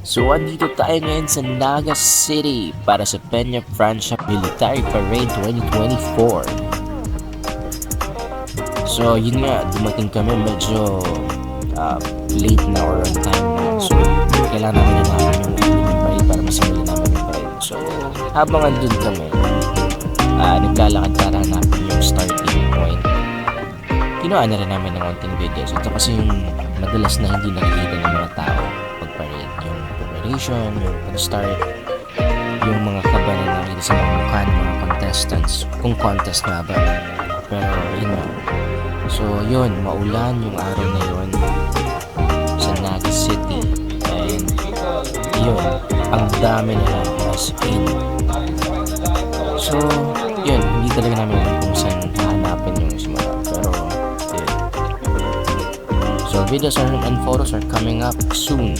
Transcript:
So, andito tayo ngayon sa Naga City para sa Peña Francia Military Parade 2024. So, yun nga, dumating kami medyo late na or on time na. So, kailangan namin hanapin yung parade para masimulan namin yung parade. So, habang andun kami, naglalakad para hanapin yung starting point. Kinuha na rin namin ng konting videos. Ito kasi yung madalas na hindi nakikita ng mga tao pag parade. Yung preparation, yung pag-start, yung mga kaba na nakikita sa mga mukha ng mga contestants. Kung contest nga ba. Pero yun nga. So yun, maulan yung araw na yun sa Naga City. And yun, ang dami nila as in. So yun, hindi talaga namin alam kung saan hahanapin yung simula. Pero yun. So videos and photos are coming up soon.